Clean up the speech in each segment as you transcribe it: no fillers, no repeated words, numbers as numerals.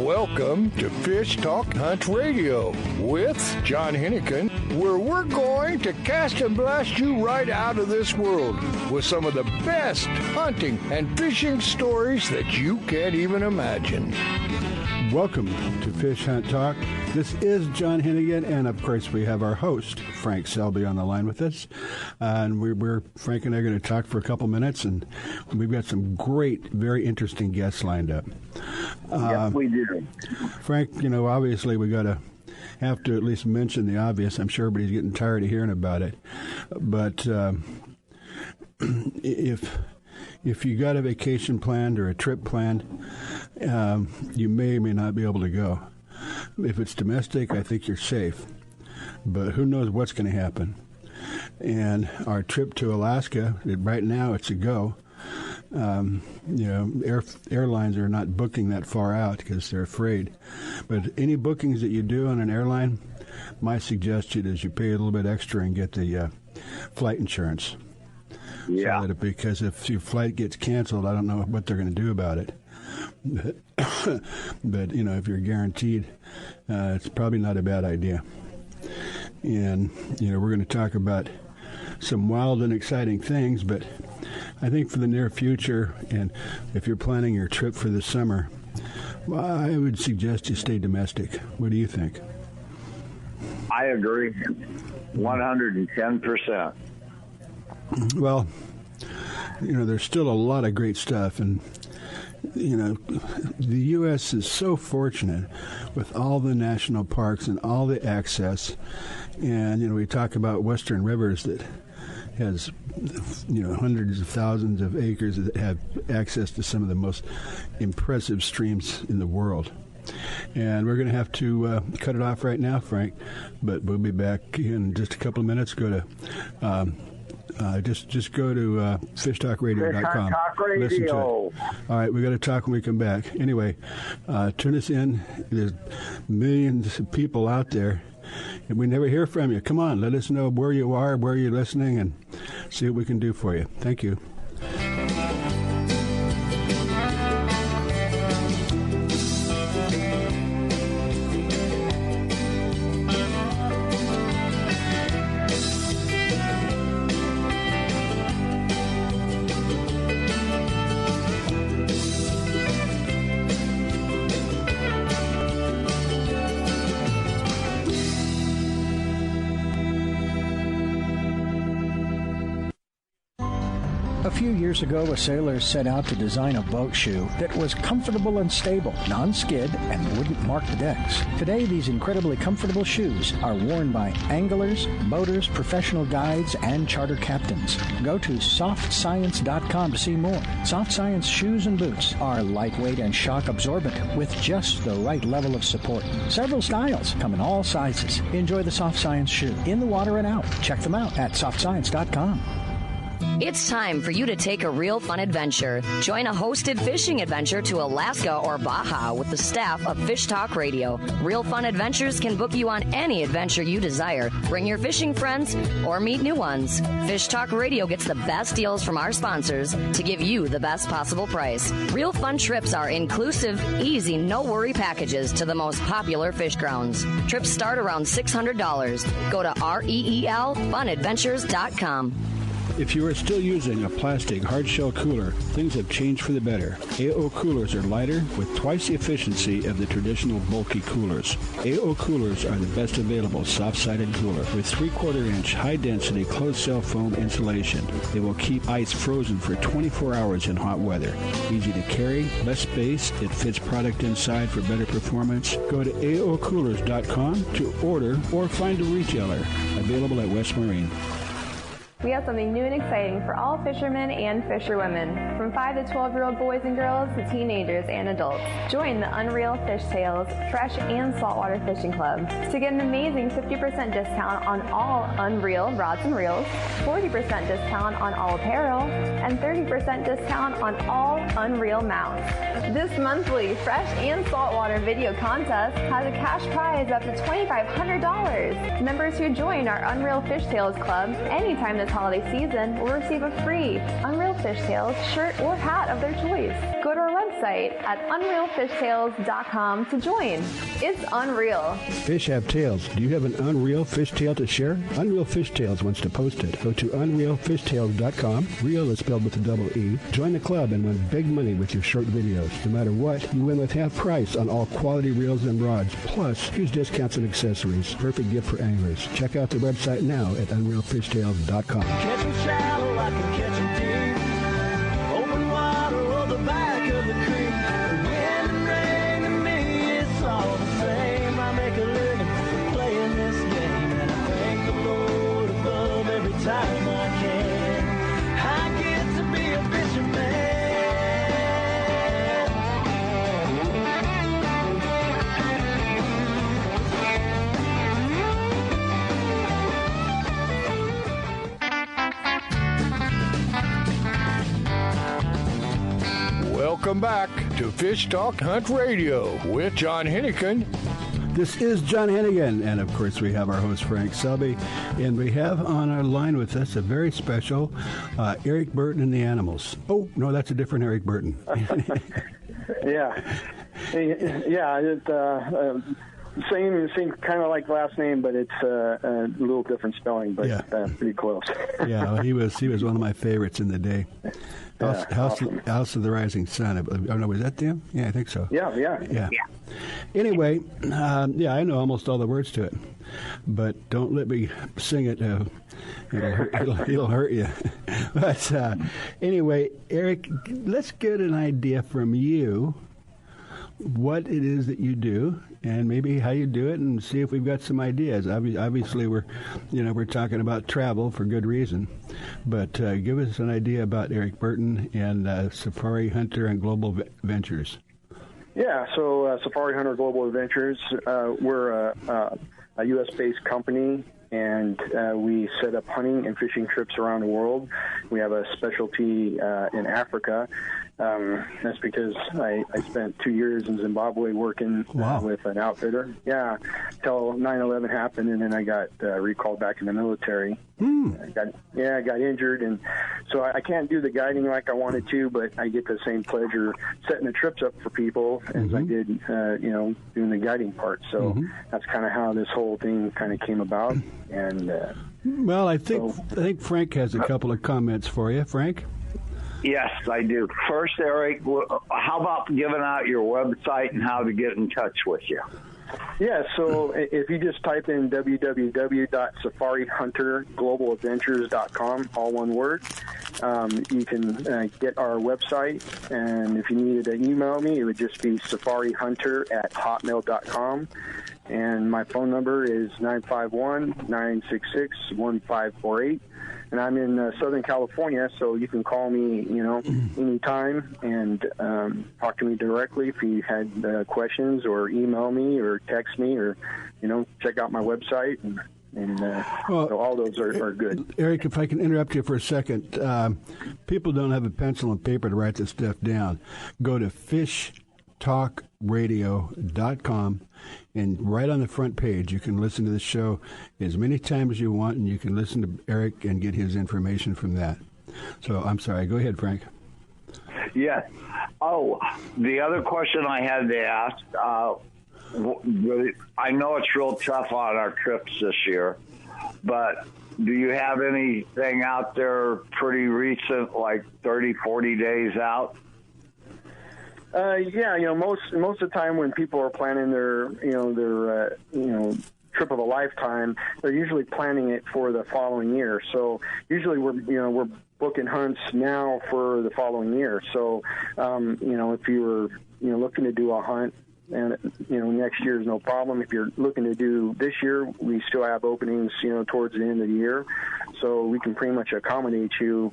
Welcome to Fish Talk Hunt Radio with John Hennigan, where we're going to cast and blast you right out of this world with some of the best hunting and fishing stories that you can't even imagine. Welcome to Fish Hunt Talk. This is John Hennigan, and of course we have our host, Frank Selby, on the line with us. And Frank and I are going to talk for a couple minutes, and we've got some great, very interesting guests lined up. Yes, we do. Frank, obviously we have to at least mention the obvious. I'm sure everybody's getting tired of hearing about it. But if you got a vacation planned or a trip planned, you may or may not be able to go. If it's domestic, I think you're safe. But who knows what's going to happen. And our trip to Alaska, right now it's a go. Airlines are not booking that far out because they're afraid. But any bookings that you do on an airline, my suggestion is you pay a little bit extra and get the flight insurance. Yeah. So because if your flight gets canceled, I don't know what they're going to do about it. But if you're guaranteed, it's probably not a bad idea. And, we're going to talk about some wild and exciting things, but I think for the near future, and if you're planning your trip for the summer, I would suggest you stay domestic. What do you think? I agree 110%. Well, there's still a lot of great stuff, and the U.S. is so fortunate with all the national parks and all the access. And, we talk about Western Rivers that has, hundreds of thousands of acres that have access to some of the most impressive streams in the world. And we're going to have to cut it off right now, Frank, but we'll be back in just a couple of minutes. Go to just go to fishtalkradio.com. Talk Radio. Listen to it. All right, we got to talk when we come back. Anyway, turn us in. There's millions of people out there, and we never hear from you. Come on, let us know where you are, where you're listening, and see what we can do for you. Thank you. A few years ago, a sailor set out to design a boat shoe that was comfortable and stable, non-skid, and wouldn't mark the decks. Today, these incredibly comfortable shoes are worn by anglers, boaters, professional guides, and charter captains. Go to softscience.com to see more. Soft Science shoes and boots are lightweight and shock absorbent with just the right level of support. Several styles come in all sizes. Enjoy the Soft Science shoe in the water and out. Check them out at softscience.com. It's time for you to take a real fun adventure. Join a hosted fishing adventure to Alaska or Baja with the staff of Fish Talk Radio. Real Fun Adventures can book you on any adventure you desire. Bring your fishing friends or meet new ones. Fish Talk Radio gets the best deals from our sponsors to give you the best possible price. Real Fun trips are inclusive, easy, no-worry packages to the most popular fish grounds. Trips start around $600. Go to REELFunadventures.com. If you are still using a plastic hard-shell cooler, things have changed for the better. AO coolers are lighter with twice the efficiency of the traditional bulky coolers. AO coolers are the best available soft-sided cooler with 3/4-inch high-density closed-cell foam insulation. They will keep ice frozen for 24 hours in hot weather. Easy to carry, less space, it fits product inside for better performance. Go to aocoolers.com to order or find a retailer. Available at West Marine. We have something new and exciting for all fishermen and fisherwomen, from 5 to 12-year-old boys and girls to teenagers and adults. Join the Unreal Fish Tales Fresh and Saltwater Fishing Club to get an amazing 50% discount on all Unreal rods and reels, 40% discount on all apparel, and 30% discount on all Unreal mounts. This monthly Fresh and Saltwater video contest has a cash prize up to $2,500. Members who join our Unreal Fish Tales Club anytime this holiday season will receive a free Unreal Fishtails shirt or hat of their choice. Go to our website at unrealfishtails.com to join. It's unreal. Fish have tails. Do you have an Unreal Fishtail to share? Unreal Fishtails wants to post it. Go to unrealfishtails.com. Real is spelled with a double E. Join the club and win big money with your short videos. No matter what, you win with half price on all quality reels and rods, plus huge discounts and accessories. Perfect gift for anglers. Check out the website now at unrealfishtails.com. Catch 'em shallow, I can catch 'em deep. Open water or the back of the creek. Wind and rain to me, it's all the same. I make a living playing this game, and I thank the Lord above every time I can. I get to be a fisherman. Welcome back to Fish Talk Hunt Radio with John Hennigan. This is John Hennigan, and of course we have our host Frank Selby, and we have on our line with us a very special Eric Burton and the Animals. Oh, no, that's a different Eric Burton. Yeah. Same kind of like last name, but it's a little different spelling, but pretty close. Yeah, well, he was one of my favorites in the day. House of the Rising Sun. Oh no, was that them? Yeah, I think so. Yeah. Anyway, I know almost all the words to it, but don't let me sing it. It'll hurt you. But anyway, Eric, let's get an idea from you what it is that you do, and maybe how you do it, and see if we've got some ideas. Obviously, we're talking about travel for good reason, but give us an idea about Eric Burton and Safari Hunter and Global Ventures. Yeah, so Safari Hunter Global Adventures, we're a U.S.-based company, and we set up hunting and fishing trips around the world. We have a specialty in Africa. That's because I spent 2 years in Zimbabwe working with an outfitter. Yeah, till 9/11 happened, and then I got recalled back in the military. I got injured, and so I can't do the guiding like I wanted to, but I get the same pleasure setting the trips up for people as I did, doing the guiding part. So that's kind of how this whole thing kind of came about. And well, I think Frank has a couple of comments for you. Frank? Yes, I do. First, Eric, how about giving out your website and how to get in touch with you? Yeah, so if you just type in www.safarihunterglobaladventures.com, all one word, you can get our website. And if you needed to email me, it would just be safarihunter@hotmail.com. And my phone number is 951-966-1548. And I'm in Southern California, so you can call me, anytime and talk to me directly if you had questions, or email me or text me, or, check out my website. So all those are good. Eric, if I can interrupt you for a second. People don't have a pencil and paper to write this stuff down. Go to fishtalkradio.com, and right on the front page you can listen to the show as many times as you want, and you can listen to Eric and get his information from that. So I'm sorry, go ahead, Frank. Yes. Oh, the other question I had to ask, I know it's real tough on our trips this year, but do you have anything out there pretty recent, like 30, 40 days out? Most of the time when people are planning their trip of a lifetime, they're usually planning it for the following year. So usually we're booking hunts now for the following year. So if you were looking to do a hunt, and next year is no problem. If you're looking to do this year, we still have openings towards the end of the year, so we can pretty much accommodate you.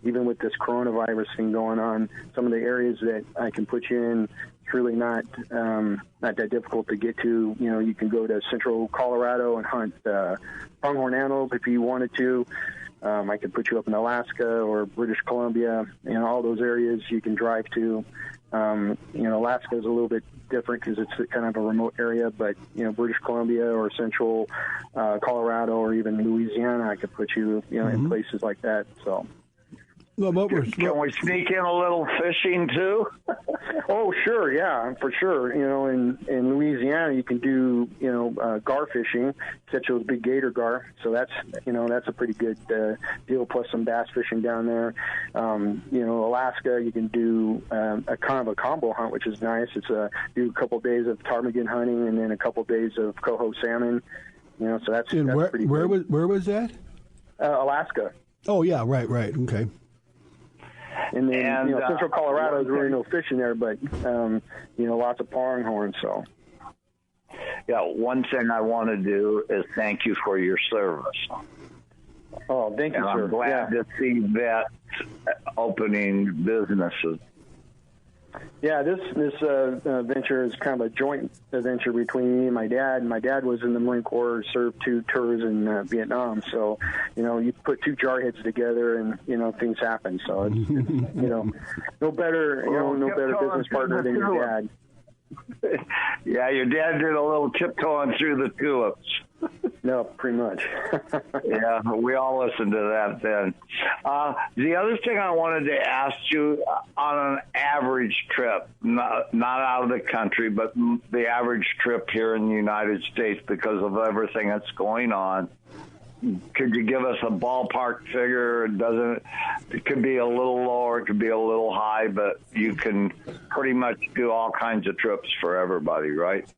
Even with this coronavirus thing going on, some of the areas that I can put you in, it's really not that difficult to get to. You can go to central Colorado and hunt pronghorn antelope if you wanted to. I could put you up in Alaska or British Columbia. All those areas you can drive to. Alaska is a little bit different because it's kind of a remote area, but British Columbia or central Colorado or even Louisiana, I could put you in places like that. So. Can we sneak in a little fishing too? Oh, sure, yeah, for sure. In Louisiana, you can do gar fishing, catch those big gator gar. So that's a pretty good deal. Plus some bass fishing down there. Alaska, you can do a kind of a combo hunt, which is nice. It's do a couple days of ptarmigan hunting and then a couple days of coho salmon. So that's pretty good. Where was that? Alaska. Oh yeah, right, okay. And then, central Colorado is really no fishing there, but, lots of pronghorn, so. Yeah, one thing I want to do is thank you for your service. Oh, thank you, sir. I'm glad to see vets opening businesses. Yeah, this venture is kind of a joint venture between me and my dad. My dad was in the Marine Corps, served 2 tours in Vietnam. So, you put 2 jarheads together, and things happen. So, it's no better business partner than your dad. Yeah, your dad did a little tiptoeing through the tulips. No, pretty much. Yeah, we all listened to that then. The other thing I wanted to ask you, on an average trip, not out of the country, but the average trip here in the United States, because of everything that's going on, could you give us a ballpark figure? It could be a little lower, it could be a little high, but you can pretty much do all kinds of trips for everybody, right?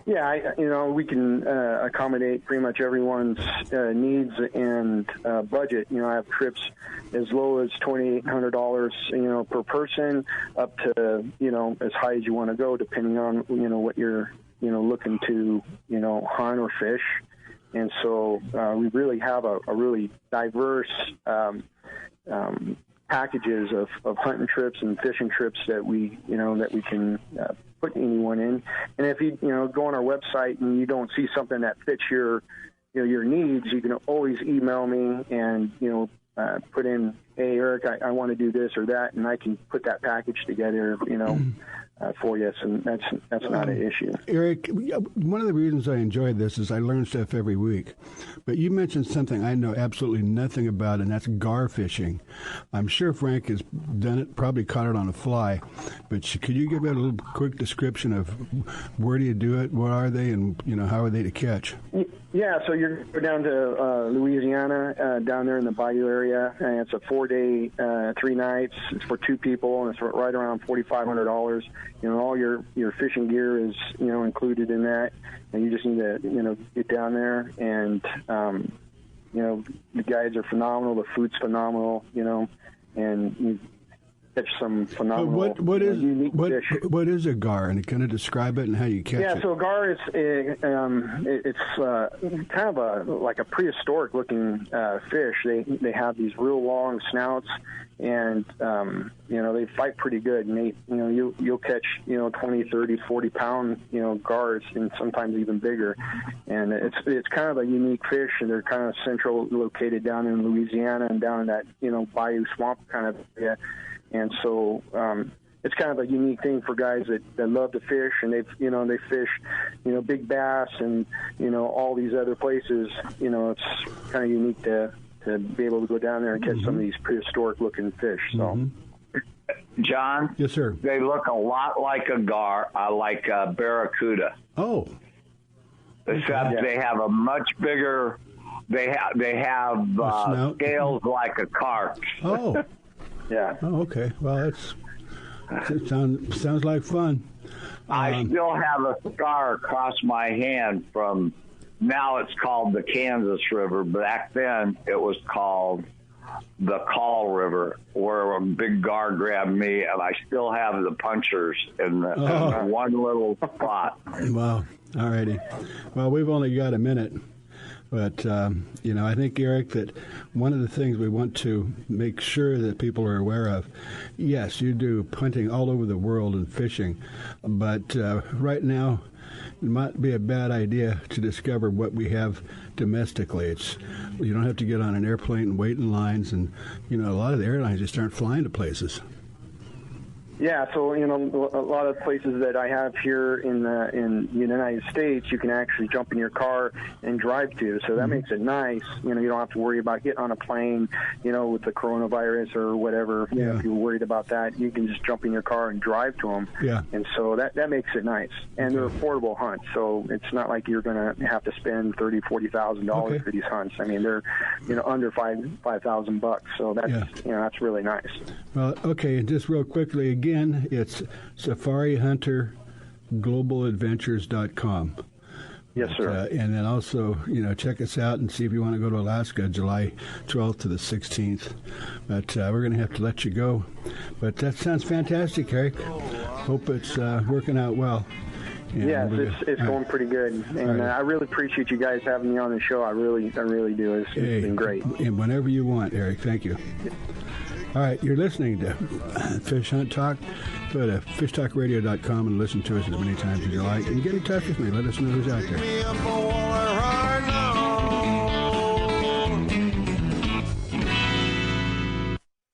Yeah, we can accommodate pretty much everyone's needs and budget. I have trips as low as $2,800, per person, up to, as high as you want to go, depending on, what you're, looking to, hunt or fish. And so we really have a really diverse packages of hunting trips and fishing trips that we can put anyone in. And if you go on our website and you don't see something that fits your needs, you can always email me and put in, hey Eric, I want to do this or that, and I can put that package together, for you. And that's not an issue. Eric, one of the reasons I enjoy this is I learn stuff every week. But you mentioned something I know absolutely nothing about, and that's gar fishing. I'm sure Frank has done it, probably caught it on a fly. But could you give it a little quick description of where do you do it, what are they, and how are they to catch? Yeah, so you're down to Louisiana, down there in the Bayou area, and it's a 4-day, 3 nights. It's for 2 people, and it's right around $4,500. All your fishing gear is included in that, and you just need to get down there, and the guides are phenomenal, the food's phenomenal, and you catch some phenomenal unique fish. What is a gar, and kind of describe it and how you catch it? Yeah, so a gar is it's kind of like a prehistoric looking fish. They have these real long snouts, and they fight pretty good. And you'll catch 20, 30, 40 pound gars, and sometimes even bigger. And it's kind of a unique fish, and they're kind of central located down in Louisiana and down in that bayou swamp kind of area. And so it's kind of a unique thing for guys that love to fish, and they fish, big bass and, all these other places. It's kind of unique to be able to go down there and catch some of these prehistoric looking fish. So, John? Yes, sir. They look a lot like a gar, like a barracuda. Oh. Except they have a much bigger, they have scales like a carp. Oh. Yeah. Oh, okay. Well, it sounds like fun. I still have a scar across my hand from, now it's called the Kansas River. Back then, it was called the Call River, where a big gar grabbed me, and I still have the punctures in one little spot. Wow. All righty. Well, we've only got a minute. But, I think, Eric, that one of the things we want to make sure that people are aware of, yes, you do hunting all over the world and fishing, but right now it might be a bad idea to discover what we have domestically. You don't have to get on an airplane and wait in lines, and, a lot of the airlines just aren't flying to places. Yeah, so a lot of places that I have here in the United States, you can actually jump in your car and drive to. So that makes it nice. You don't have to worry about getting on a plane, with the coronavirus or whatever. If you're worried about that, you can just jump in your car and drive to them. Yeah. And so that makes it nice. And they're affordable hunts, so it's not like you're going to have to spend $30,000-$40,000 for these hunts. I mean, they're under $5,000. So that's that's really nice. Well, okay, and just real quickly again, it's SafariHunterGlobalAdventures.com. Yes, sir. And then also, check us out and see if you want to go to Alaska, July 12th to the 16th. But we're going to have to let you go. But that sounds fantastic, Eric. Hope it's working out well. Yeah, it's going pretty good, and I really appreciate you guys having me on the show. I really do. It's been great. And whenever you want, Eric. Thank you. All right, you're listening to Fish Hunt Talk. Go to fishtalkradio.com and listen to us as many times as you like. And get in touch with me. Let us know who's out there.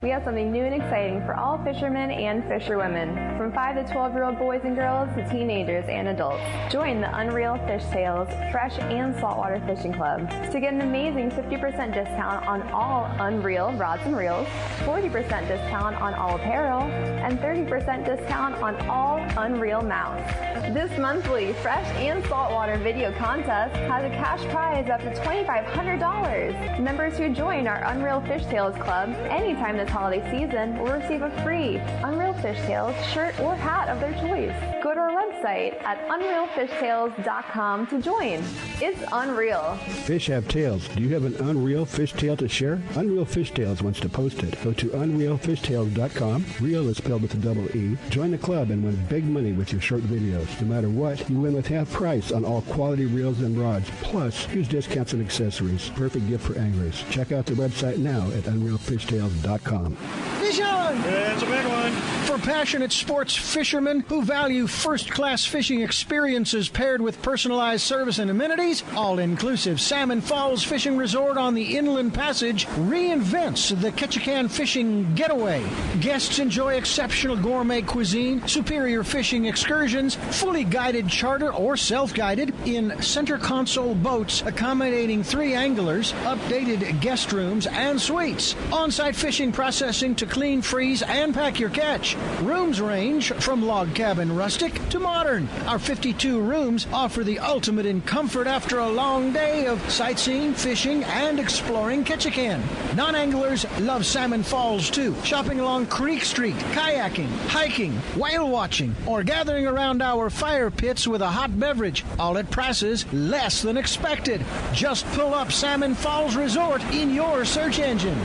We have something new and exciting for all fishermen and fisherwomen, from 5 to 12-year-old boys and girls to teenagers and adults. Join the Unreal Fish Tales Fresh and Saltwater Fishing Club to get an amazing 50% discount on all Unreal rods and reels, 40% discount on all apparel, and 30% discount on all Unreal mounts. This monthly Fresh and Saltwater video contest has a cash prize up to $2,500. Members who join our Unreal Fish Tales Club anytime this holiday season will receive a free Unreal Fish Tales shirt or hat of their choice. Go to our website at unrealfishtales.com to join. It's unreal. Fish have tails. Do you have an Unreal Fish Tale to share? Unreal Fish Tales wants to post it. Go to unrealfishtales.com. Real is spelled with a double E. Join the club and win big money with your short videos. No matter what, you win with half price on all quality reels and rods. Plus, huge discounts and accessories. Perfect gift for anglers. Check out the website now at unrealfishtales.com. Fish on! It's a big one. For passionate sports fishermen who value first-class fishing experiences paired with personalized service and amenities, all-inclusive Salmon Falls Fishing Resort on the Inland Passage reinvents the Ketchikan fishing getaway. Guests enjoy exceptional gourmet cuisine, superior fishing excursions, fully guided charter or self-guided in center console boats accommodating 3 anglers, updated guest rooms and suites, on-site fishing processing to clean, freeze, and pack your catch. Rooms range from log cabin rustic to modern. Our 52 rooms offer the ultimate in comfort after a long day of sightseeing, fishing, and exploring Ketchikan. Non-anglers love Salmon Falls too. Shopping along Creek Street, kayaking, hiking, whale watching, or gathering around our fire pits with a hot beverage, all at prices less than expected. Just pull up Salmon Falls Resort in your search engine.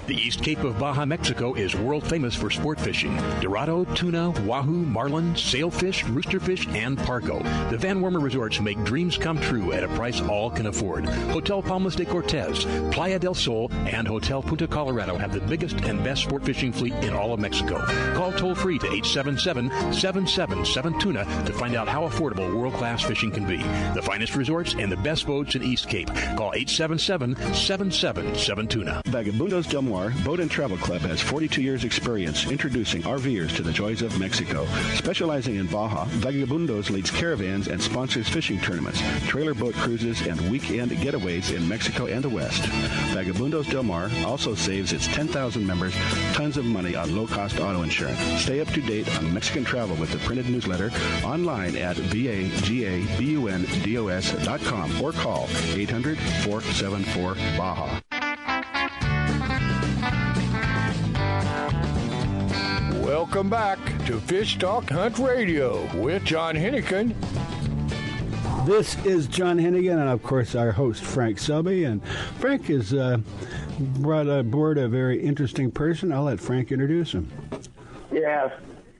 The East Cape of Baja, Mexico is world famous for sport fishing. Dorado, tuna, wahoo, marlin, sailfish, roosterfish, and pargo. The Van Wormer resorts make dreams come true at a price all can afford. Hotel Palmas de Cortez, Playa del Sol, and Hotel Punta Colorado have the biggest and best sport fishing fleet in all of Mexico. Call toll-free to 877-777-TUNA to find out how affordable world-class fishing can be. The finest resorts and the best boats in East Cape. Call 877-777-TUNA. Vagabundos Del Mar Boat and Travel Club has 42 years experience introducing RVers to the joys of Mexico. Specializing in Baja, Vagabundos leads caravans and sponsors fishing tournaments, trailer boat cruises, and weekend getaways in Mexico and the West. Vagabundos Del Mar also saves its 10,000 members tons of money on low-cost auto insurance. Stay up to date on Mexican travel with the printed newsletter online at vagabundos.com or call 800-474-BAJA. Welcome back to Fish Talk Hunt Radio with John Hennigan. This is John Hennigan, and of course our host Frank Selby. And Frank has brought aboard a very interesting person. I'll let Frank introduce him. Yes.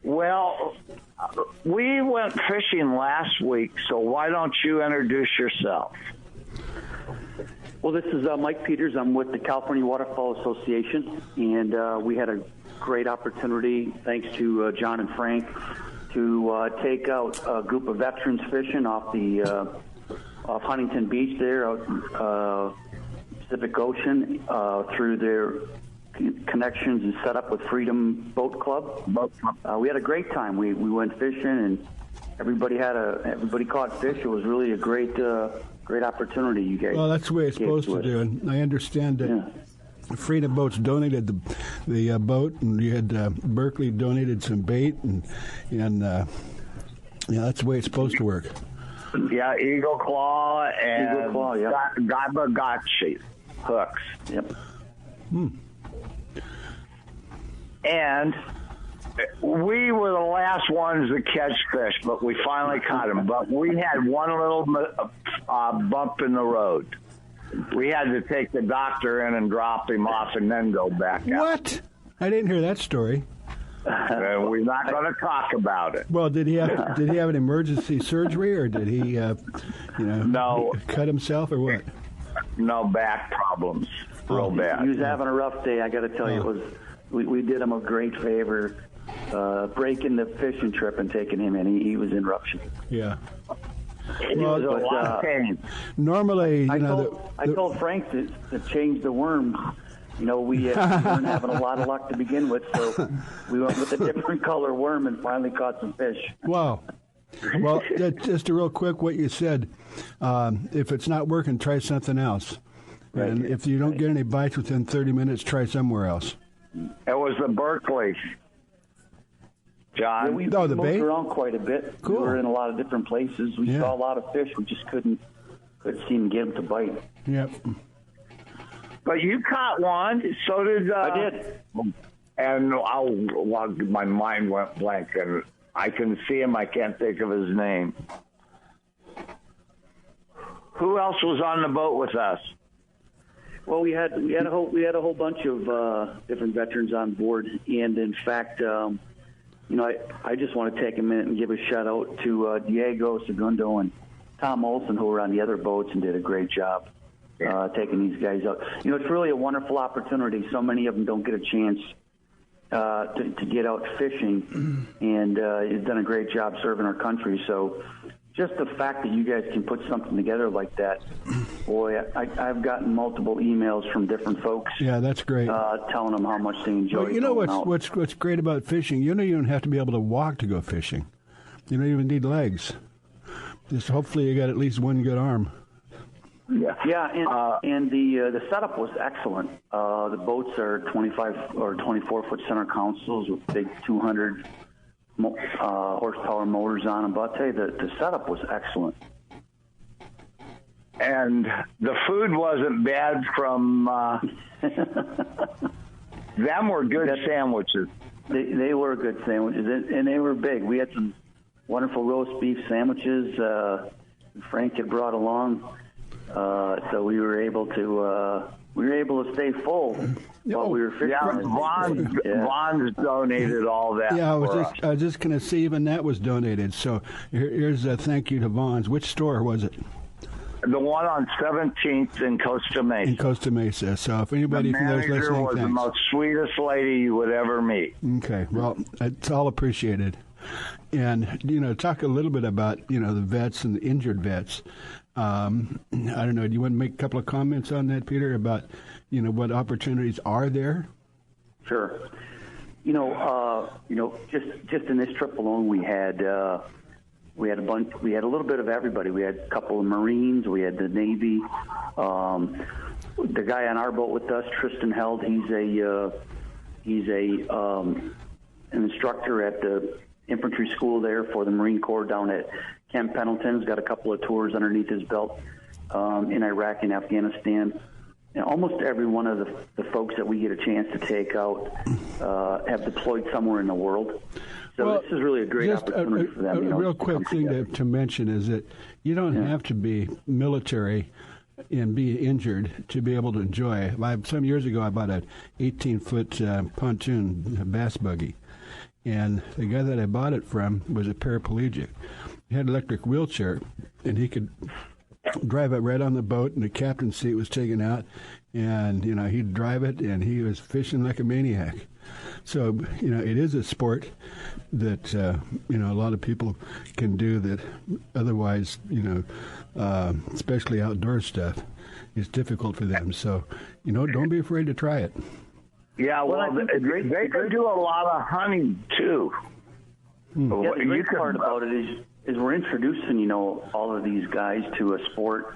Well, we went fishing last week, so why don't you introduce yourself? Well, this is Mike Peters. I'm with the California Waterfowl Association, and we had a great opportunity, thanks to John and Frank, to take out a group of veterans fishing off Huntington Beach there, out Pacific Ocean, through their connections and set up with Freedom Boat Club. We had a great time. We went fishing, and everybody caught fish. It was really a great opportunity. You guys. Well, that's the way it's supposed to do, and I understand that. Freedom Boats donated the boat, and you had Berkeley donated some bait, and that's the way it's supposed to work. Yeah, Eagle Claw and Gabagotchi hooks. Yep. And we were the last ones to catch fish, but we finally caught them. But we had one little bump in the road. We had to take the doctor in and drop him off and then go back out. What? I didn't hear that story. We're not going to talk about it. Well, did he have an emergency surgery, or did he, no, cut himself, or what? No, back problems, real bad. He was having a rough day. I got to tell you, we did him a great favor, breaking the fishing trip and taking him in. He was in rough shape. Yeah. Well, a lot of pain. Normally, I told Frank to change the worms. We weren't having a lot of luck to begin with, so we went with a different color worm and finally caught some fish. Wow. Well, just a real quick, what you said, if it's not working, try something else. Right. And if you don't get any bites within 30 minutes, try somewhere else. It was the Berkeley. John? Yeah, we moved around quite a bit. Cool. We were in a lot of different places. We saw a lot of fish. We just couldn't seem to get them to bite. Yep. But you caught one. So did... I did. And my mind went blank, and I can see him. I can't think of his name. Who else was on the boat with us? Well, we had a whole bunch of different veterans on board, and in fact... I just want to take a minute and give a shout out to Diego Segundo and Tom Olson, who were on the other boats and did a great job taking these guys out. It's really a wonderful opportunity. So many of them don't get a chance to get out fishing, and you've done a great job serving our country. So just the fact that you guys can put something together like that, boy, I've gotten multiple emails from different folks. Yeah, that's great. Telling them how much they enjoy. Well, you know what's great about fishing? You don't have to be able to walk to go fishing. You don't even need legs. Just hopefully you got at least one good arm. Yeah, and the setup was excellent. The boats are 25 or 24-foot center consoles with big 200 horsepower motors on them. But I'll tell you, the setup was excellent. And the food wasn't bad from them. Were good sandwiches. They were good sandwiches, and they were big. We had some wonderful roast beef sandwiches Frank had brought along, so we were able to stay full while we were fishing. Yeah, Vaughn's donated all that. Yeah, I was just going to say even that was donated. So here's a thank you to Vaughn's. Which store was it? The one on 17th in Costa Mesa. In Costa Mesa. So if anybody from there's listening, the manager was the most sweetest lady you would ever meet. Okay, well, it's all appreciated. And, talk a little bit about, the vets and the injured vets. I don't know, do you want to make a couple of comments on that, Peter, about, what opportunities are there? Sure. Just in this trip alone, we had a bunch. We had a little bit of everybody. We had a couple of Marines. We had the Navy. The guy on our boat with us, Tristan Held. He's an instructor at the infantry school there for the Marine Corps down at Camp Pendleton. He's got a couple of tours underneath his belt in Iraq and Afghanistan. And almost every one of the folks that we get a chance to take out have deployed somewhere in the world. So this is really a great opportunity for them. A real quick thing to mention is that you don't have to be military and be injured to be able to enjoy. Some years ago, I bought an 18-foot pontoon bass buggy, and the guy that I bought it from was a paraplegic. He had an electric wheelchair, and he could drive it right on the boat, and the captain's seat was taken out, and he'd drive it, and he was fishing like a maniac. So it is a sport that a lot of people can do that otherwise especially outdoor stuff is difficult for them. So don't be afraid to try it. Yeah, well, they could do a lot of hunting too. Yeah, the great part about it is we're introducing, all of these guys to a sport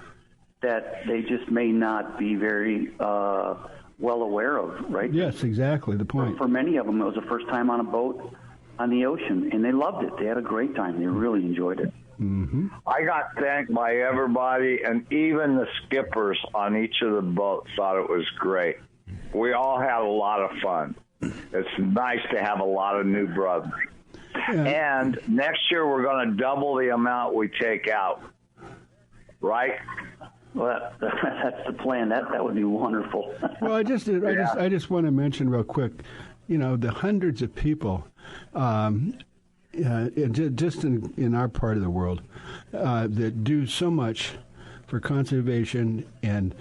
that they just may not be very well aware of, right? Yes, exactly, the point. For many of them, it was the first time on a boat on the ocean, and they loved it. They had a great time. They really enjoyed it. Mm-hmm. I got thanked by everybody, and even the skippers on each of the boats thought it was great. We all had a lot of fun. It's nice to have a lot of new brothers. Yeah. And next year we're going to double the amount we take out, right? Well, that's the plan. That would be wonderful. Well, I just want to mention real quick, the hundreds of people, just in our part of the world, that do so much for conservation and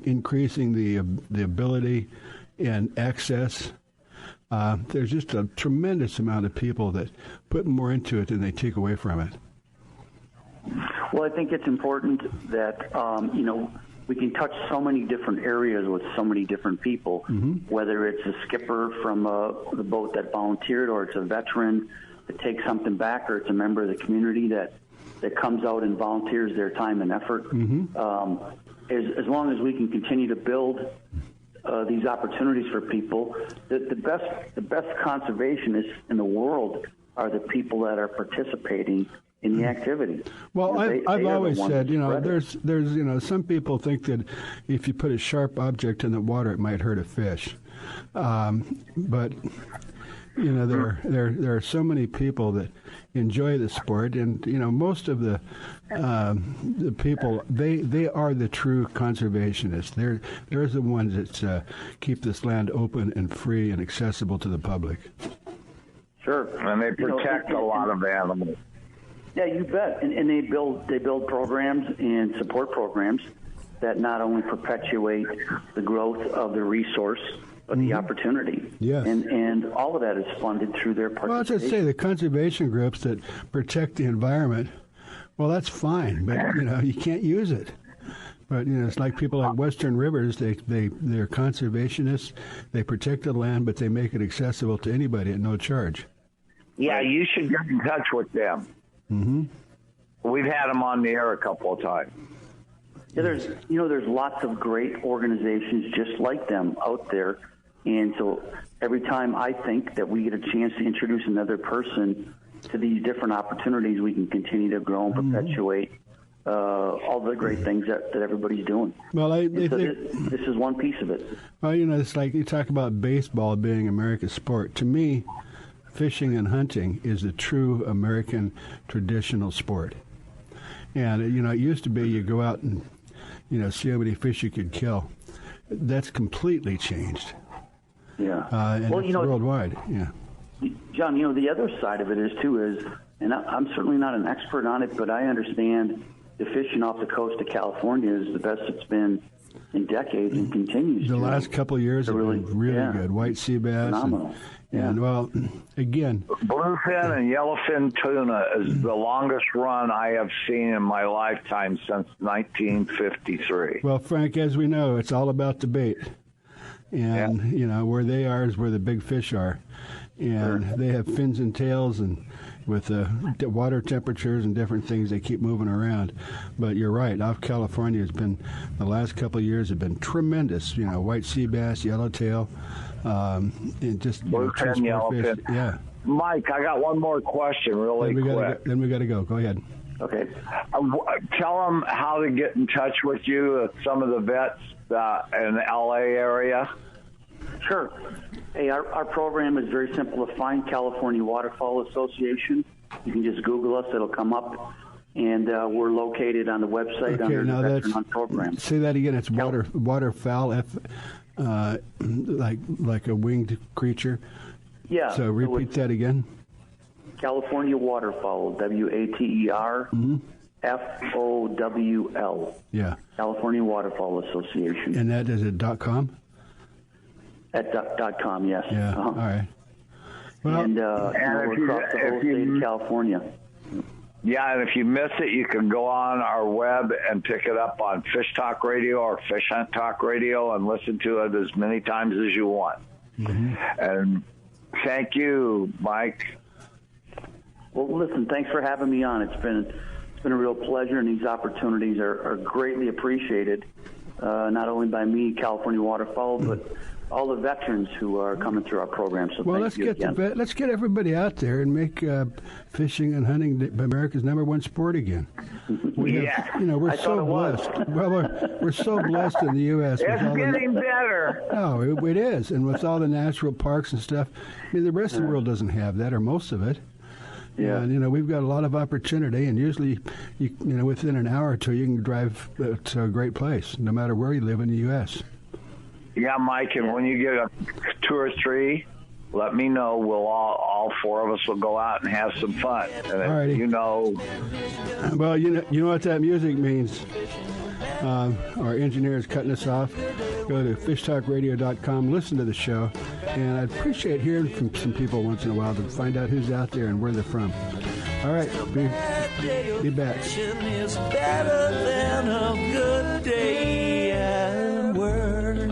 increasing the ability and access. There's just a tremendous amount of people that put more into it than they take away from it. Well, I think it's important that, we can touch so many different areas with so many different people, whether it's a skipper from the boat that volunteered, or it's a veteran that takes something back, or it's a member of the community that comes out and volunteers their time and effort. As long as we can continue to build these opportunities for people, the best conservationists in the world are the people that are participating in the activity. Well, I've always said, there's some people think that if you put a sharp object in the water, it might hurt a fish. But there are so many people that enjoy the sport, and most of the people they are the true conservationists. They're the ones that keep this land open and free and accessible to the public. Sure, and they protect a lot of animals. Yeah, you bet. And they build programs and support programs that not only perpetuate the growth of the resource, but the opportunity. Yes. And all of that is funded through their participation. Well, I was going to say, the conservation groups that protect the environment, well, that's fine, but, you can't use it. But, it's like people like Western Rivers, they're conservationists, they protect the land, but they make it accessible to anybody at no charge. Yeah, you should get in touch with them. We've had them on the air a couple of times. Yeah, there's lots of great organizations just like them out there, and so every time I think that we get a chance to introduce another person to these different opportunities, we can continue to grow and perpetuate all the great things that everybody's doing. Well, this is one piece of it. Well, it's like you talk about baseball being America's sport. To me, fishing and hunting is the true American traditional sport. And, it used to be you go out and, see how many fish you could kill. That's completely changed. Yeah. And it's worldwide, yeah. John, the other side of it is, and I'm certainly not an expert on it, but I understand the fishing off the coast of California is the best it's been in decades and continues. The last couple of years have been really good. White sea bass. Phenomenal. And, well, again, bluefin and yellowfin tuna is the longest run I have seen in my lifetime since 1953. Well, Frank, as we know, it's all about the bait. And, where they are is where the big fish are. And they have fins and tails, and with the water temperatures and different things, they keep moving around. But you're right, off California has been, the last couple of years have been tremendous. White sea bass, yellowtail, and just bluefin, yellowfin. Fish. Yeah. Mike, I got one more question really quick. Then we got to go. Go ahead. Okay. Tell them how to get in touch with you, some of the vets in the L.A. area. Sure. Hey, our program is very simple to find, California Waterfowl Association. You can just Google us. It'll come up. And we're located on the website under the Veteran Hunt Program. Say that again. It's waterfowl, like a winged creature. Yeah. So repeat that again. California Waterfowl, WATER FOWL. Yeah. California Waterfowl Association. And that is at .com? At .com, yes. Yeah. All right. Well, and we're across the whole state of California. Yeah, and if you miss it, you can go on our web and pick it up on Fish Talk Radio or Fish Hunt Talk Radio and listen to it as many times as you want. Mm-hmm. And thank you, Mike. Well, listen, thanks for having me on. It's been a real pleasure, and these opportunities are greatly appreciated, not only by me, California Waterfowl, but all the veterans who are coming through our program. So well, let's get everybody out there and make fishing and hunting America's #1 sport again. We're so blessed. Well, we're so blessed in the U.S. It's getting better. No, it is, and with all the natural parks and stuff. I mean, the rest of the world doesn't have that, or most of it. Yeah, and we've got a lot of opportunity, and usually, within an hour or two, you can drive to a great place, no matter where you live in the U.S. Yeah, Mike, and when you get a 2 or 3, let me know. We'll all 4 of us will go out and have some fun. And Well, you know what that music means. Our engineer is cutting us off. Go to fishtalkradio.com, listen to the show, and I'd appreciate hearing from some people once in a while to find out who's out there and where they're from. All right, be back. Is better than a good day at work.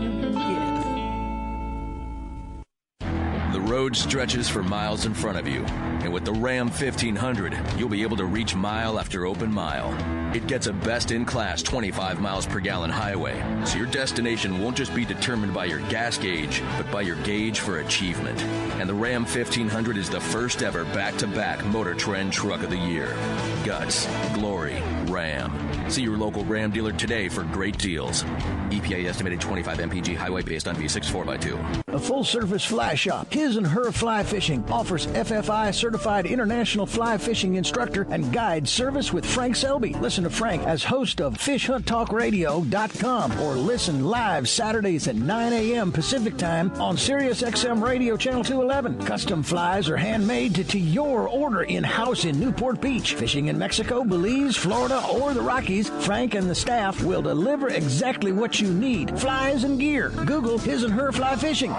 The road stretches for miles in front of you, and with the Ram 1500, you'll be able to reach mile after open mile. It gets a best-in-class 25 miles per gallon highway, so your destination won't just be determined by your gas gauge, but by your gauge for achievement. And the Ram 1500 is the first ever back-to-back Motor Trend Truck of the Year. Guts, glory, Ram. See your local Ram dealer today for great deals. EPA estimated 25 mpg highway based on V6 4x2. A full-service fly shop, His and Her Fly Fishing, offers FFI certified international fly fishing instructor and guide service with Frank Selby. Listen to Frank as host of FishHuntTalkRadio.com or listen live Saturdays at 9 a.m. Pacific Time on Sirius XM Radio Channel 211. Custom flies are handmade to your order in-house in Newport Beach. Fishing in Mexico, Belize, Florida, or the Rockies, Frank and the staff will deliver exactly what you need. Flies and gear. Google His and Her Fly Fishing.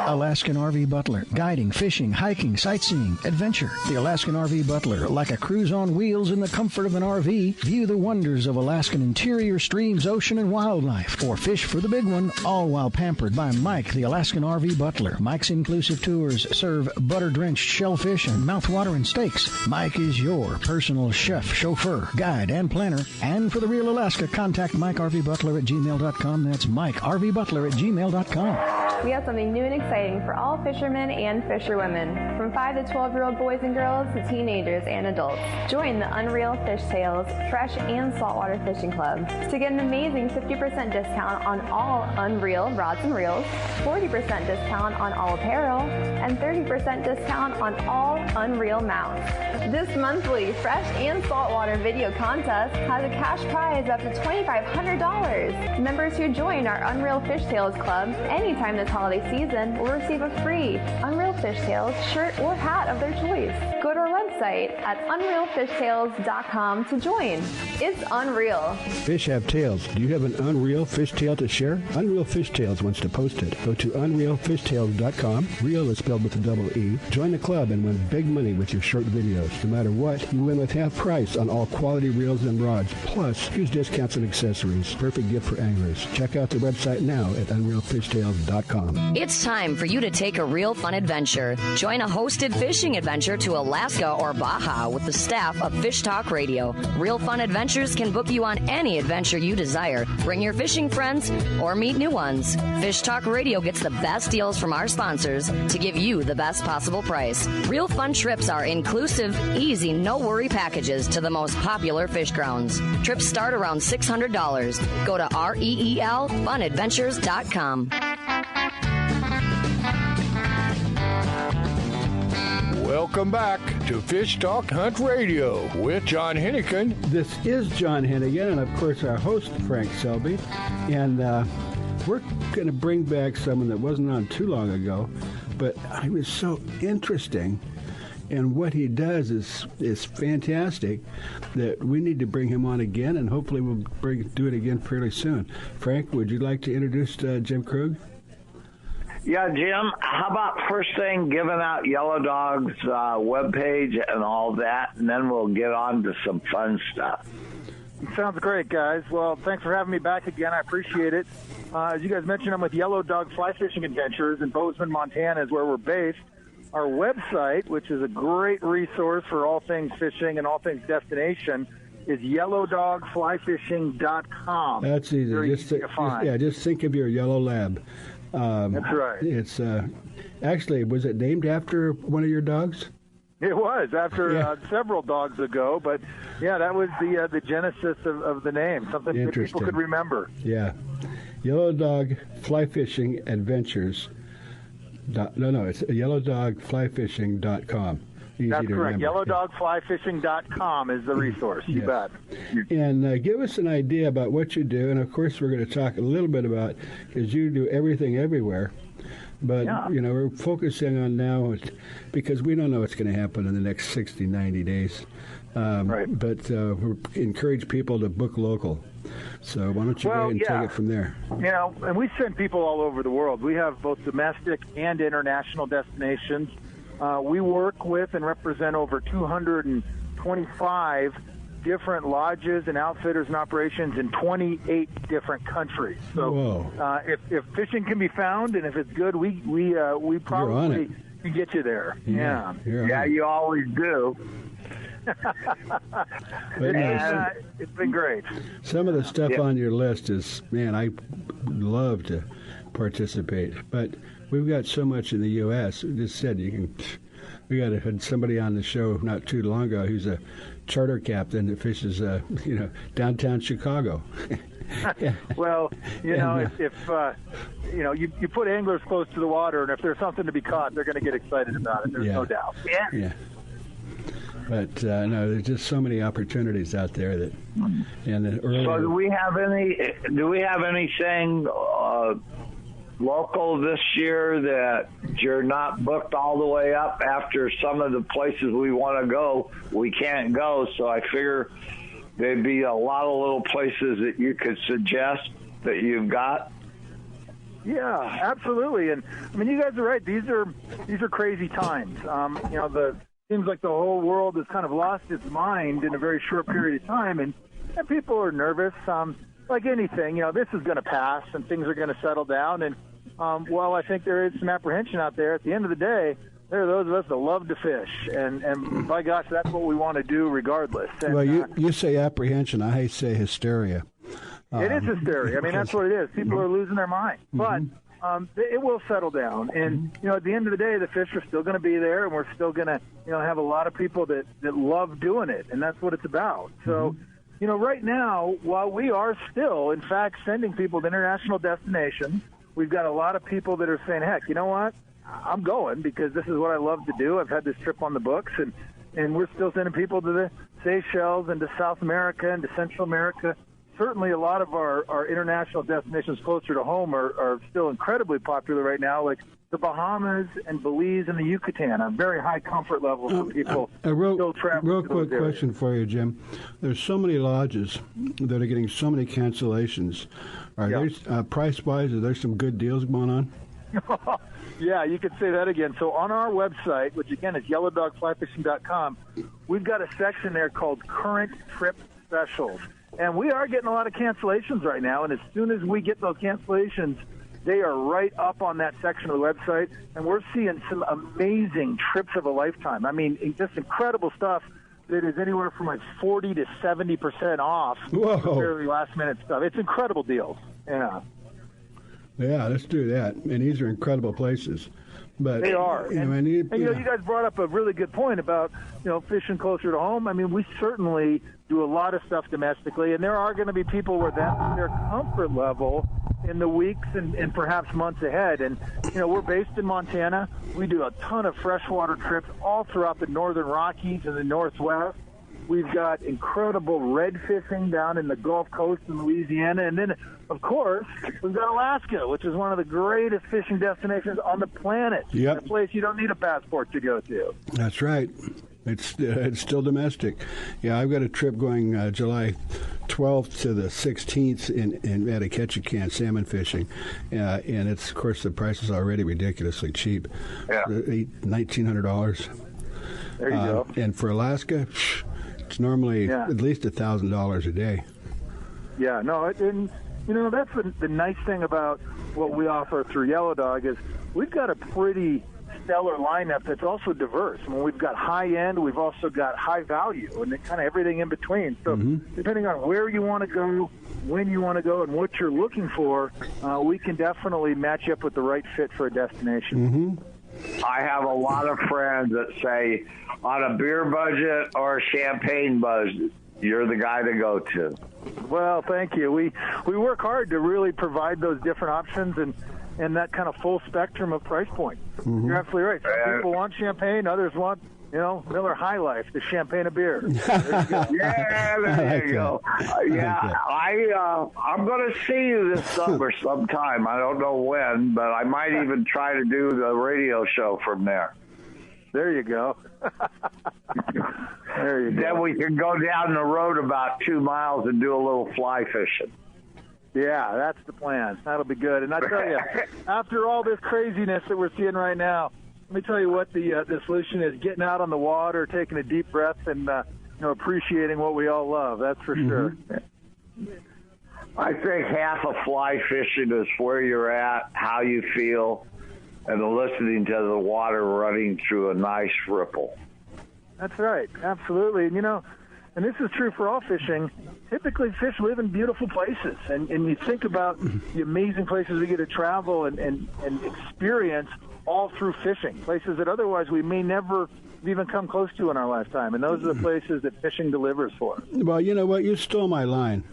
Alaskan RV Butler. Guiding, fishing, hiking, sightseeing, adventure. The Alaskan RV Butler. Like a cruise on wheels in the comfort of an RV. View the wonders of Alaskan interior, streams, ocean, and wildlife. Or fish for the big one, all while pampered by Mike, the Alaskan RV Butler. Mike's inclusive tours serve butter-drenched shellfish and mouth-watering steaks. Mike is your personal chef, chauffeur, guide, and planner. And for the real Alaska, contact MikeRVButler@gmail.com. That's MikeRVButler@gmail.com. We have something new and exciting for all fishermen and fisherwomen, from 5 to 12-year-old boys and girls to teenagers and adults. Join the Unreal Fish Tales Fresh and Saltwater Fishing Club to get an amazing 50% discount on all Unreal rods and reels, 40% discount on all apparel, and 30% discount on all Unreal mounts. This monthly Fresh and Saltwater video contest has a cash prize up to $2,500. Members who join our Unreal Fish Tales Club anytime this holiday season will receive a free Unreal Fish Tales shirt or hat of their choice. Go to our website at unrealfishtales.com to join. It's unreal. Fish have tails. Do you have an Unreal Fish Tale to share? Unreal Fish Tales wants to post it. Go to unrealfishtales.com. Real is spelled with a double E. Join the club and win big money with your short videos. No matter what, you win with half price on all quality reels and rods. Plus, huge discounts and accessories. Perfect gift for anglers. Check out the website now at unrealfishtales.com. It's time for you to take a real fun adventure. Join a hosted fishing adventure to Alaska or Baja with the staff of Fish Talk Radio. Real Fun Adventures can book you on any adventure you desire. Bring your fishing friends or meet new ones. Fish Talk Radio gets the best deals from our sponsors to give you the best possible price. Real Fun trips are inclusive, easy, no-worry packages to the most popular fish grounds. Trips start around $600. Go to REELFunadventures.com. Welcome back to Fish Talk Hunt Radio with John Hennigan. This is John Hennigan, and of course our host, Frank Selby. And we're going to bring back someone that wasn't on too long ago, but he was so interesting. And what he does is fantastic that we need to bring him on again, and hopefully we'll do it again fairly soon. Frank, would you like to introduce Jim Krug? Yeah, Jim, how about first thing giving out Yellow Dog's webpage and all that, and then we'll get on to some fun stuff. Sounds great, guys. Well, thanks for having me back again. I appreciate it. As you guys mentioned, I'm with Yellow Dog Fly Fishing Adventures in Bozeman, Montana is where we're based. Our website, which is a great resource for all things fishing and all things destination, is yellowdogflyfishing.com. That's easy. Very easy to find. Just think of your yellow lab. That's right. It's actually, was it named after one of your dogs? It was after several dogs ago, but yeah, that was the genesis of the name, something that people could remember. Yeah, Yellow Dog Fly Fishing Adventures. It's yellowdogflyfishing.com. Easy That's to correct. remember. Yellowdogflyfishing.com is the resource. You bet. And give us an idea about what you do, and of course we're going to talk a little bit about, because you do everything everywhere. But, we're focusing on now, because we don't know what's going to happen in the next 60, 90 days. Right. But we encourage people to book local. So why don't you go ahead and take it from there? And we send people all over the world. We have both domestic and international destinations. We work with and represent over 225 different lodges and outfitters and operations in 28 different countries. So if fishing can be found and if it's good, we probably can get you there. Yeah, you always do. It's been great. Some of the stuff on your list is, man, I love to participate, but we've got so much in the U.S. We just said we had somebody on the show not too long ago who's a charter captain that fishes, downtown Chicago. Well, if you put anglers close to the water, and if there's something to be caught, they're going to get excited about it. There's no doubt. Yeah. But no, there's just so many opportunities out there that. So do we have anything local this year that you're not booked all the way up? After some of the places we want to go, we can't go. So I figure there'd be a lot of little places that you could suggest that you've got. Yeah, absolutely. And I mean, you guys are right. These are crazy times. Seems like the whole world has kind of lost its mind in a very short period of time, and people are nervous. Like anything, this is going to pass and things are going to settle down. And while I think there is some apprehension out there, at the end of the day, there are those of us that love to fish, and by gosh, that's what we want to do regardless. And, well, you say apprehension, I say hysteria. It is hysteria. I mean, that's what it is. People are losing their mind, but it will settle down. And at the end of the day, the fish are still going to be there, and we're still going to have a lot of people that love doing it, and that's what it's about. So. Right now, while we are still, in fact, sending people to international destinations, we've got a lot of people that are saying, heck, you know what? I'm going because this is what I love to do. I've had this trip on the books, and we're still sending people to the Seychelles and to South America and to Central America. Certainly a lot of our international destinations closer to home are still incredibly popular right now, like the Bahamas and Belize and the Yucatan are very high comfort levels for people still traveling. Real quick question for you, Jim. There's so many lodges that are getting so many cancellations. Are there, price-wise, are there some good deals going on? Yeah, you could say that again. So on our website, which again is yellowdogflyfishing.com, we've got a section there called Current Trip Specials. And we are getting a lot of cancellations right now, and as soon as we get those cancellations, they are right up on that section of the website, and we're seeing some amazing trips of a lifetime. I mean, just incredible stuff that is anywhere from like 40 to 70% off. Whoa. Fairly last-minute stuff. It's incredible deals. Yeah. Yeah, let's do that. And these are incredible places. But they are. You guys brought up a really good point about, fishing closer to home. I mean, we certainly do a lot of stuff domestically, and there are going to be people where that's their comfort level in the weeks and perhaps months ahead. And, we're based in Montana. We do a ton of freshwater trips all throughout the northern Rockies and the Northwest. We've got incredible red fishing down in the Gulf Coast in Louisiana. And then, of course, we've got Alaska, which is one of the greatest fishing destinations on the planet. Yep. A place you don't need a passport to go to. That's right. It's still domestic. Yeah, I've got a trip going July 12th to the 16th at a Ketchikan salmon fishing, and it's, of course, the price is already ridiculously cheap. Yeah. $1,900. There you go. And for Alaska, it's normally at least $1,000 a day. Yeah, no, and that's the nice thing about what we offer through Yellow Dog is we've got a pretty stellar lineup that's also diverse. I mean, we've got high end, we've also got high value, and kind of everything in between. So depending on where you want to go, when you want to go, and what you're looking for, we can definitely match you up with the right fit for a destination. I have a lot of friends that say, on a beer budget or a champagne budget, you're the guy to go to. Well, thank you. We work hard to really provide those different options and that kind of full spectrum of price points. You're absolutely right. Some people want champagne, others want, Miller High Life, the champagne of beer. There you go. Yeah, there you go. I'm going to see you this summer sometime. I don't know when, but I might even try to do the radio show from there. There you go. There you go. Then we can go down the road about 2 miles and do a little fly fishing. Yeah, that's the plan. That'll be good. And I tell you, after all this craziness that we're seeing right now, let me tell you what the solution is: getting out on the water, taking a deep breath, and appreciating what we all love. That's for sure. I think half of fly fishing is where you're at, how you feel, and listening to the water running through a nice ripple. That's right. Absolutely. And this is true for all fishing. Typically, fish live in beautiful places. And you think about the amazing places we get to travel and experience all through fishing, places that otherwise we may never even come close to in our lifetime. And those are the places that fishing delivers for us. Well, you know what? You stole my line.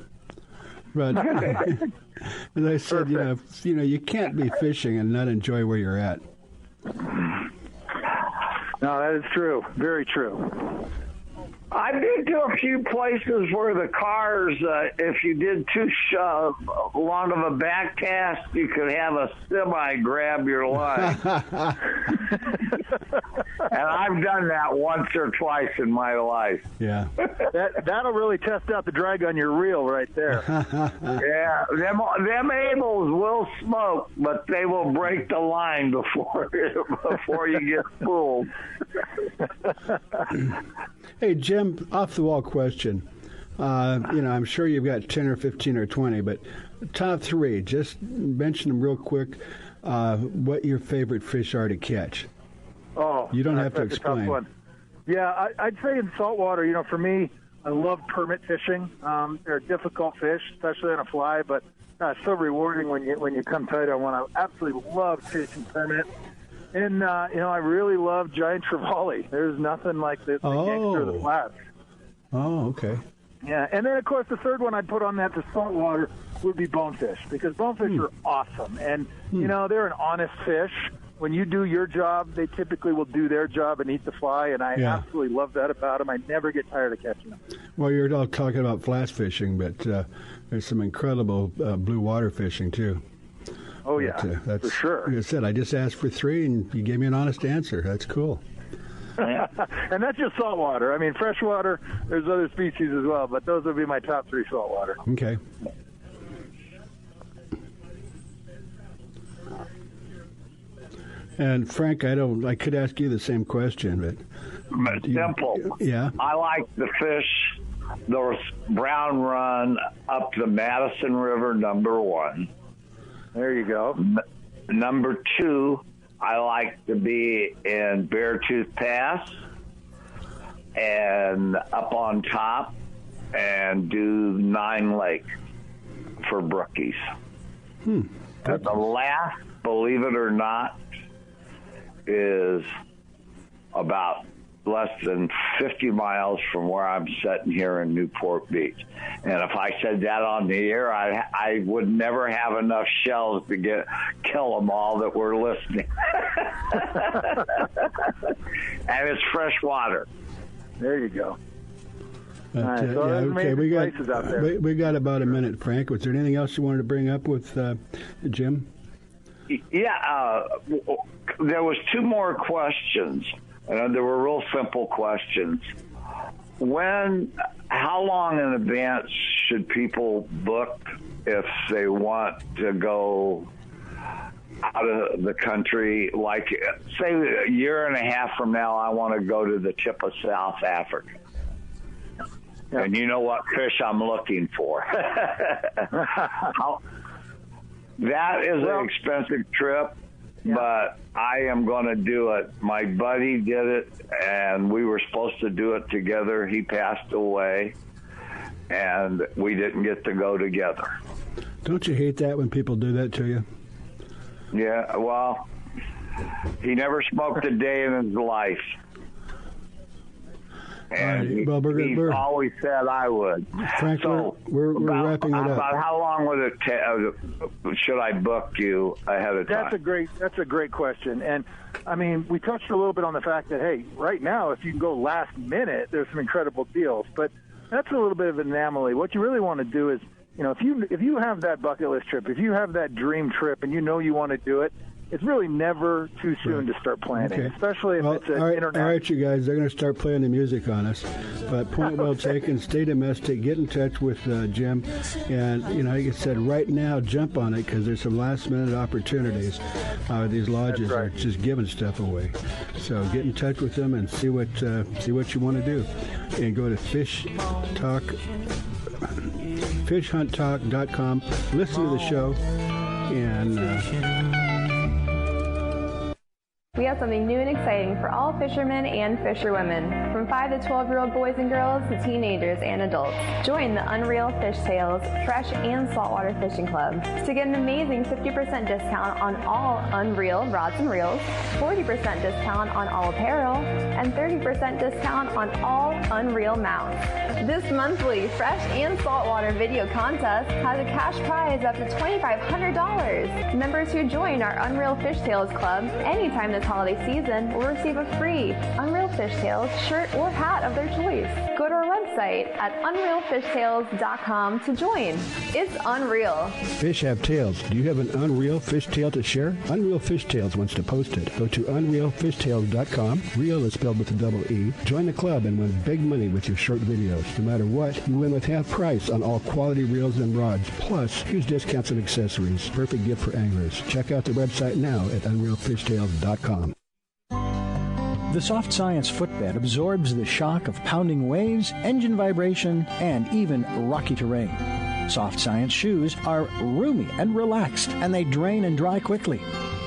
But as I said, you can't be fishing and not enjoy where you're at. No, that is true. Very true. I've been to a few places where the cars, if you did too long of a back cast, you could have a semi grab your line. And I've done that once or twice in my life. Yeah. That'll really test out the drag on your reel right there. Yeah, them Abels will smoke, but they will break the line before you get fooled. Hey, Jim, off-the-wall question. I'm sure you've got 10 or 15 or 20, but top 3, just mention them real quick, what your favorite fish are to catch. Oh, you don't have to that's explain. A tough one. Yeah, I'd say in saltwater, for me, I love permit fishing. They're a difficult fish, especially on a fly, but so rewarding when you come tight on one. I absolutely love chasing permit. And, I really love giant trevally. There's nothing like the gangster of the flats. Oh, okay. Yeah, and then, of course, the third one I'd put on that, the saltwater, would be bonefish, because bonefish are awesome. And, they're an honest fish. When you do your job, they typically will do their job and eat the fly, and I absolutely love that about them. I never get tired of catching them. Well, you're all talking about flash fishing, but there's some incredible blue water fishing, too. Oh, yeah, that's, for sure. Like I said, I just asked for 3, and you gave me an honest answer. That's cool. And that's just saltwater. I mean, freshwater, there's other species as well, but those would be my top 3 saltwater. Okay. And Frank, I could ask you the same question, but simple. Yeah. I like the fish, the brown run up the Madison River, number 1. There you go. Number 2, I like to be in Beartooth Pass and up on top and do 9 Lake for brookies. And the last, believe it or not, is about less than 50 miles from where I'm sitting here in Newport Beach. And if I said that on the air, I would never have enough shells to kill them all that were listening. And it's fresh water. There you go. Okay, we got about a minute, Frank. Was there anything else you wanted to bring up with Jim? Yeah, there was 2 more questions. and there were real simple questions. How long in advance should people book if they want to go out of the country? Like, say a year and a half from now, I want to go to the tip of South Africa. Yep. And you know what fish I'm looking for. That is an expensive trip, but I am going to do it. My buddy did it, and we were supposed to do it together. He passed away, and we didn't get to go together. Don't you hate that when people do that to you? Yeah, well, he never smoked a day in his life. And he always said I would. Frank, so we're wrapping it up. About how long would it should I book you ahead of time? That's a great question. And, I mean, we touched a little bit on the fact that, hey, right now, if you can go last minute, there's some incredible deals. But that's a little bit of an anomaly. What you really want to do is, if you have that bucket list trip, if you have that dream trip and you know you want to do it, it's really never too soon to start planning, especially if it's an international. All right, you guys, they're going to start playing the music on us. But point well taken, stay domestic, get in touch with Jim. And, like I said, right now, jump on it because there's some last-minute opportunities. These lodges are just giving stuff away. So get in touch with them and see what you want to do. And go to fishhunttalk.com, listen to the show, and... We have something new and exciting for all fishermen and fisherwomen, from 5 to 12-year-old boys and girls to teenagers and adults. Join the Unreal Fish Sales Fresh and Saltwater Fishing Club to get an amazing 50% discount on all Unreal rods and reels, 40% discount on all apparel, and 30% discount on all Unreal mounts. This monthly Fresh and Saltwater video contest has a cash prize up to $2,500. Members who join our Unreal Fish Sales Club anytime this holiday season will receive a free Unreal Fish Tales shirt or hat of their choice. Go to our website at unrealfishtales.com to join. It's unreal. Fish have tails. Do you have an Unreal Fish Tale to share? Unreal Fish Tales wants to post it. Go to unrealfishtales.com. Real is spelled with a double E. Join the club and win big money with your short videos. No matter what, you win with half price on all quality reels and rods. Plus, huge discounts and accessories. Perfect gift for anglers. Check out the website now at unrealfishtales.com. The Soft Science footbed absorbs the shock of pounding waves, engine vibration, and even rocky terrain. Soft Science shoes are roomy and relaxed, and they drain and dry quickly.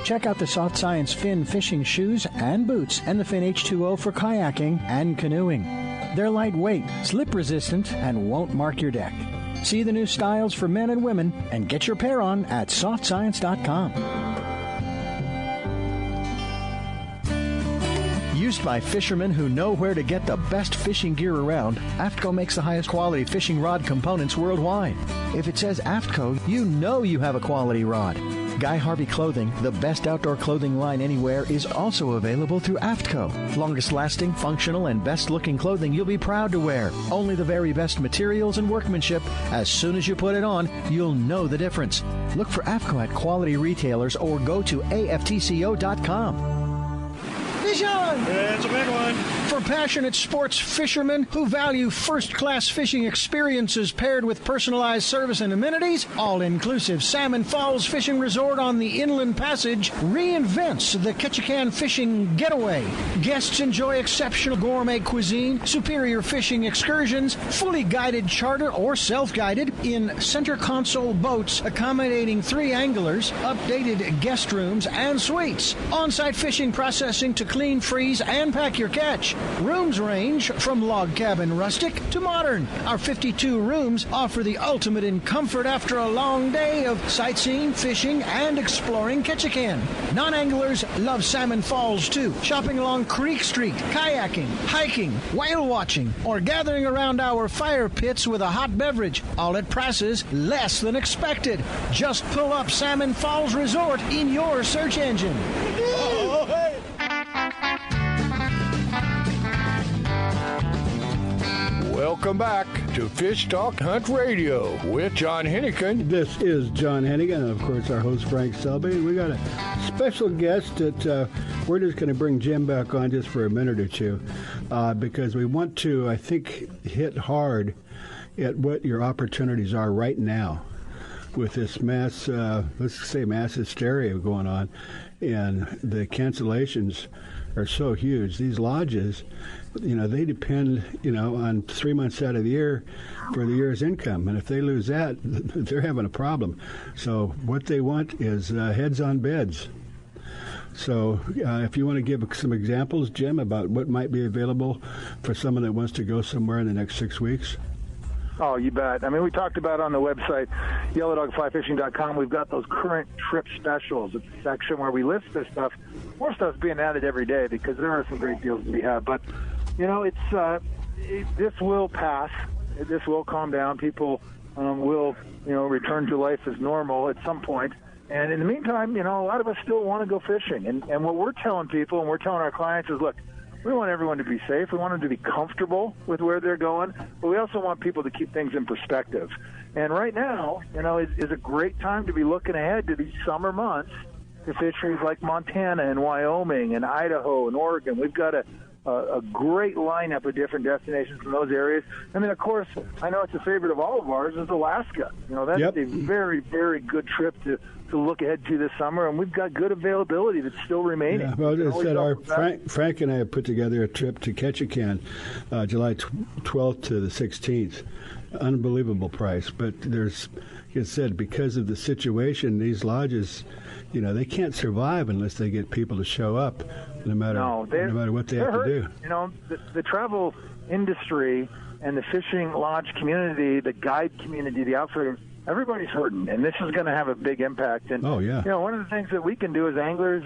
Check out the Soft Science Fin fishing shoes and boots and the Fin H2O for kayaking and canoeing. They're lightweight, slip-resistant, and won't mark your deck. See the new styles for men and women and get your pair on at softscience.com. Used by fishermen who know where to get the best fishing gear around, AFTCO makes the highest quality fishing rod components worldwide. If it says AFTCO, you know you have a quality rod. Guy Harvey Clothing, the best outdoor clothing line anywhere, is also available through AFTCO. Longest lasting, functional, and best looking clothing you'll be proud to wear. Only the very best materials and workmanship. As soon as you put it on, you'll know the difference. Look for AFTCO at quality retailers or go to aftco.com. Fish on! It's a big one. For passionate sports fishermen who value first-class fishing experiences paired with personalized service and amenities, all-inclusive Salmon Falls Fishing Resort on the Inland Passage reinvents the Ketchikan fishing getaway. Guests enjoy exceptional gourmet cuisine, superior fishing excursions, fully guided charter or self-guided in center console boats accommodating 3 anglers, updated guest rooms and suites, on-site fishing processing to clean, freeze, and pack your catch. Rooms range from log cabin rustic to modern. Our 52 rooms offer the ultimate in comfort after a long day of sightseeing, fishing, and exploring Ketchikan. Non-anglers love Salmon Falls too, shopping along Creek Street, kayaking, hiking, whale watching, or gathering around our fire pits with a hot beverage, all at prices less than expected. Just pull up Salmon Falls Resort in your search engine. Oh, hey. Welcome back to Fish Talk Hunt Radio with John Hennigan. This is John Hennigan, and of course our host Frank Selby. We got a special guest that we're just going to bring Jim back on just for a minute or two because we want to, I think, hit hard at what your opportunities are right now with this mass, let's say mass hysteria going on, and the cancellations are so huge. These lodges, they depend, on 3 months out of the year for the year's income. And if they lose that, they're having a problem. So what they want is heads on beds. So if you want to give some examples, Jim, about what might be available for someone that wants to go somewhere in the next 6 weeks. Oh, you bet. I mean, we talked about on the website, yellowdogflyfishing.com, we've got those current trip specials. It's a section where we list this stuff. More stuff's being added every day because there are some great deals to be had. But, this will pass. This will calm down. People will, return to life as normal at some point. And in the meantime, a lot of us still want to go fishing. And what we're telling people and we're telling our clients is, look, we want everyone to be safe. We want them to be comfortable with where they're going, but we also want people to keep things in perspective. And right now, is a great time to be looking ahead to these summer months to fisheries like Montana and Wyoming and Idaho and Oregon. We've got a great lineup of different destinations in those areas. And then, of course, I know it's a favorite of all of ours is Alaska. That's a very, very good trip to look ahead to this summer, and we've got good availability that's still remaining. Yeah, well, as I said, Frank and I have put together a trip to Ketchikan, July 12th to the 16th. Unbelievable price, but there's, like I said, because of the situation, these lodges, they can't survive unless they get people to show up, no matter what they have to do. The travel industry and the fishing lodge community, the guide community, the outfitters, everybody's hurting, and this is going to have a big impact. And one of the things that we can do as anglers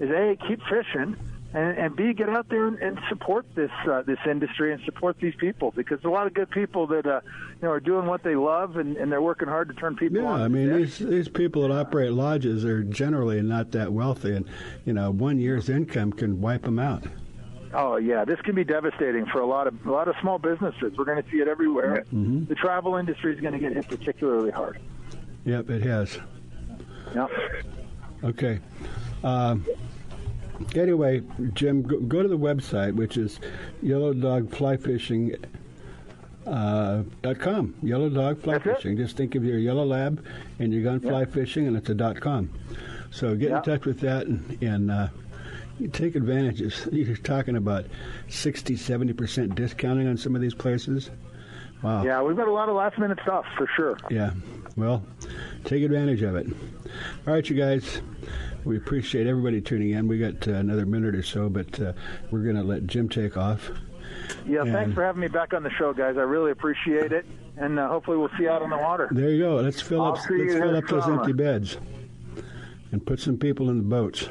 is A, keep fishing, and B, get out there and support this industry and support these people, because there's a lot of good people that are doing what they love, and they're working hard to turn people on. Yeah, I mean, these people that operate lodges are generally not that wealthy, and 1 year's income can wipe them out. Oh yeah, this can be devastating for a lot of small businesses. We're going to see it everywhere. Mm-hmm. The travel industry is going to get hit particularly hard. Yep, it has. Yep. Okay. Anyway, Jim, go to the website, which is yellowdogflyfishing.com. Yellow Dog Fly Fishing. Just think of your yellow lab and you're going fly fishing, and it's a .com. So get in touch with that and you take advantage. You're talking about 60-70% discounting on some of these places. Wow. Yeah, we've got a lot of last-minute stuff, for sure. Yeah. Well, take advantage of it. All right, you guys. We appreciate everybody tuning in. We got another minute or so, but we're going to let Jim take off. Yeah, thanks for having me back on the show, guys. I really appreciate it, and hopefully we'll see you out on the water. There you go. Let's fill up those empty beds and put some people in the boats.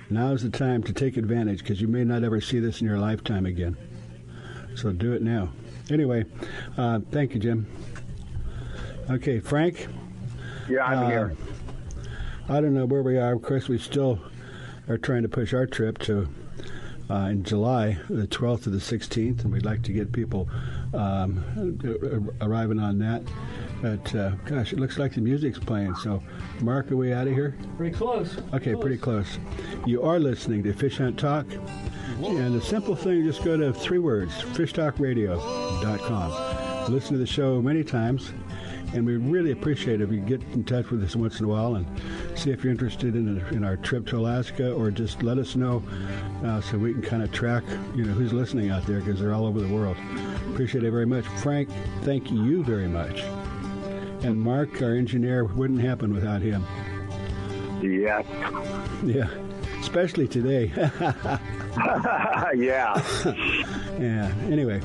Now's the time to take advantage, because you may not ever see this in your lifetime again. So do it now. Anyway, thank you, Jim. Okay, Frank? Yeah, I'm here. I don't know where we are. Of course, we still are trying to push our trip to in July, the 12th to the 16th, and we'd like to get people arriving on that. But, gosh, it looks like the music's playing. So, Mark, are we out of here? Pretty close. Okay, pretty close. You are listening to Fish Hunt Talk. And the simple thing, just go to 3 words, fishtalkradio.com. Listen to the show many times. And we really appreciate it if you get in touch with us once in a while and see if you're interested in our trip to Alaska, or just let us know so we can kind of track, who's listening out there, because they're all over the world. Appreciate it very much. Frank, thank you very much. And Mark, our engineer, wouldn't happen without him. Yeah. Yeah, especially today. Yeah. Yeah, anyway.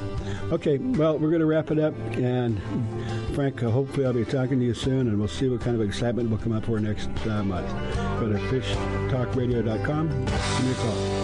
Okay, well, we're going to wrap it up, and Frank, hopefully I'll be talking to you soon, and we'll see what kind of excitement we'll come up for next month. Go to fishtalkradio.com. Give me a call.